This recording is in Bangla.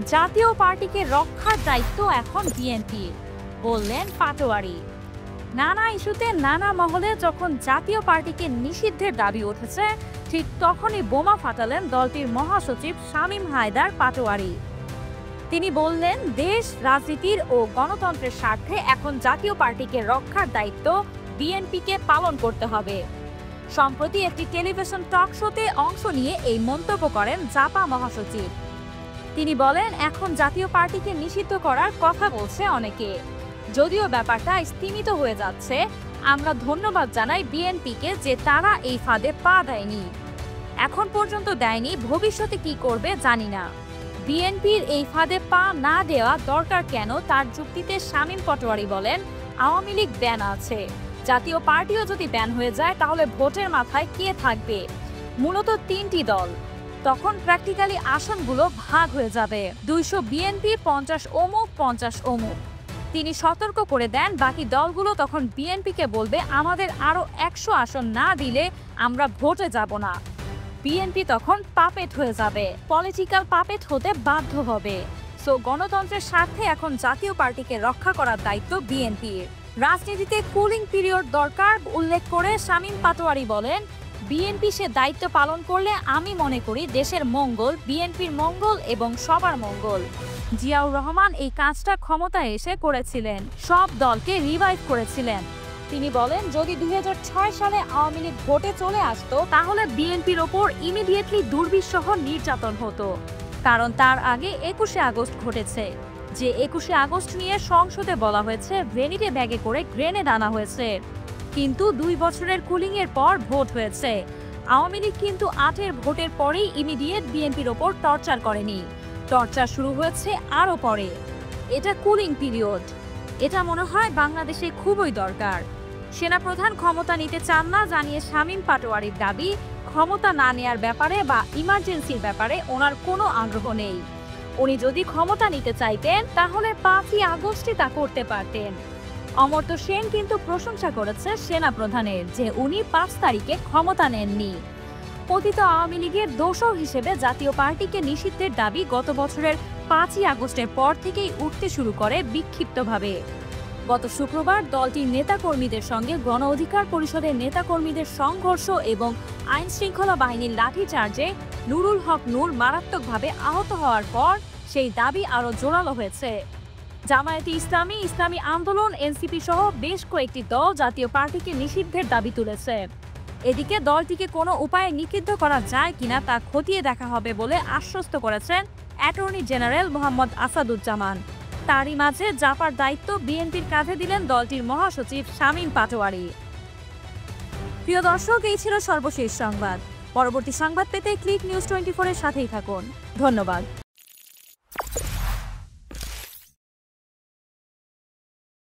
জাতীয় পার্টিকে রক্ষার দায়িত্ব এখন বিএনপির, বললেন পাটোয়ারি। নানা ইস্যুতে নানা মহলে যখন জাতীয় পার্টিকে নিষিদ্ধের দাবি উঠেছে, ঠিক তখনই বোমা ফাটালেন দলটির মহাসচিব শামীম হায়দার পাটোয়ারি। তিনি বললেন, দেশ, রাজনীতির ও গণতন্ত্রের স্বার্থে এখন জাতীয় পার্টিকে রক্ষার দায়িত্ব বিএনপিকে পালন করতে হবে। সম্প্রতি একটি টেলিভিশন টক শোতে অংশ নিয়ে এই মন্তব্য করেন জাপা মহাসচিব। তিনি বলেন, এখন জাতীয় পার্টিকে নিষিদ্ধ করার কথা বলছে অনেকে, যদিও ব্যাপারটা স্তিমিত হয়ে যাচ্ছে। আমরা ধন্যবাদ জানাই বিএনপিকে যে তারা এই ফাঁদে পা দেয়নি, এখন পর্যন্ত দেয়নি, ভবিষ্যতে কি করবে জানি না। বিএনপির এই ফাঁদে পা না দেওয়া দরকার কেন, তার যুক্তিতে শামীম পাটোয়ারি বলেন, আওয়ামী লীগ ব্যান আছে, জাতীয় পার্টিও যদি ব্যান হয়ে যায় তাহলে ভোটের মাথায় কে থাকবে? মূলত 3টি দল, তখন প্র্যাকটিক্যালি আসনগুলো ভাগ হয়ে যাবে, 200 বিএনপি, 50 অমুক, 50 অমুক। তিনি সতর্ক করে দেন, বাকি দলগুলো তখন বিএনপিকে বলবে আমাদের আরো 100 আসন না দিলে আমরা ভোটে যাব না। বিএনপি তখন পাপেট হয়ে যাবে, পলিটিক্যাল পাপেট হতে বাধ্য হবে। সো গণতন্ত্রের স্বার্থে এখন জাতীয় পার্টিকে রক্ষা করার দায়িত্ব বিএনপির। রাজনীতিতে কুলিং পিরিয়ড দরকার উল্লেখ করে শামীম পাটোয়ারি বলেন, বিএনপি সে দায়িত্ব পালন করলে আমি মনে করি দেশের মঙ্গল, বিএনপির মঙ্গল এবং সবার মঙ্গল। জিয়াউর রহমান এই কাজটা ক্ষমতায় এসে করেছিলেন, সব দলকে রিভাইভ করেছিলেন। তিনি বলেন, যদি 2006 সালে আওয়ামী লীগ ভোটে চলে আসতো তাহলে বিএনপির ওপর ইমিডিয়েটলি দুর্বিষহ নির্যাতন হতো, কারণ তার আগে 21শে আগস্ট ঘটেছে, যে 21শে আগস্ট নিয়ে সংসদে বলা হয়েছে ভ্যানিটি ব্যাগে করে গ্রেনেড আনা হয়েছে। কিন্তু 2 বছরের কুলিংয়ের পর ভোট হয়েছে। আওয়ামী লীগ কিন্তু 8-এর ভোটের পরেই ইমিডিয়েট বিএনপির ওপর টর্চার করেনি, টর্চার শুরু হয়েছে আরও পরে। এটা কুলিং পিরিয়ড, এটা মনে হয় বাংলাদেশে খুবই দরকার। সেনাপ্রধান ক্ষমতা নিতে চান না জানিয়ে শামীম পাটোয়ারির দাবি, ক্ষমতা না নেয়ার ব্যাপারে বা ইমার্জেন্সির ব্যাপারে ওনার কোনো আগ্রহ নেই। উনি যদি ক্ষমতা নিতে চাইতেন তাহলে 5ই আগস্টই তা করতে পারতেন। অমর্ত্য সেন কিন্তু প্রশংসা করেছে সেনাপ্রধানের যে উনি 5 তারিখে ক্ষমতা নেননি। পতিত আওয়ামী লীগের দোষর হিসেবে জাতীয় পার্টিকে নিষিদ্ধের দাবি গত বছরের 5ই আগস্টের পর থেকেই উঠতে শুরু করে বিক্ষিপ্তভাবে। গত শুক্রবার দলটির নেতাকর্মীদের সঙ্গে গণ অধিকার পরিষদের নেতাকর্মীদের সংঘর্ষ এবং আইন শৃঙ্খলা বাহিনীর লাঠিচার্জে নুরুল হক নূর মারাত্মকভাবে আহত হওয়ার পর সেই দাবি আরও জোরালো হয়েছে। জামায়াতে ইসলামী, ইসলামী আন্দোলন, এনসিপি সহ বেশ কয়েকটি দল জাতীয় পার্টিকে নিষিদ্ধের দাবি তুলেছে। এদিকে দলটিকে কোনো উপায়ে নিষিদ্ধ করা যায় কিনা তা খতিয়ে দেখা হবে বলে আশ্বস্ত করেছেন অ্যাটর্নি জেনারেল মোহাম্মদ আসাদুজ্জামান। তারই মাঝে জাপার দায়িত্ব বিএনপির কাঁধে দিলেন দলটির মহাসচিব শামীম পাটোয়ারি। প্রিয় দর্শক, এই ছিল সর্বশেষ সংবাদ। পরবর্তী সংবাদ পেতে ক্লিক নিউজ 24 এর সাথেই থাকুন। ধন্যবাদ।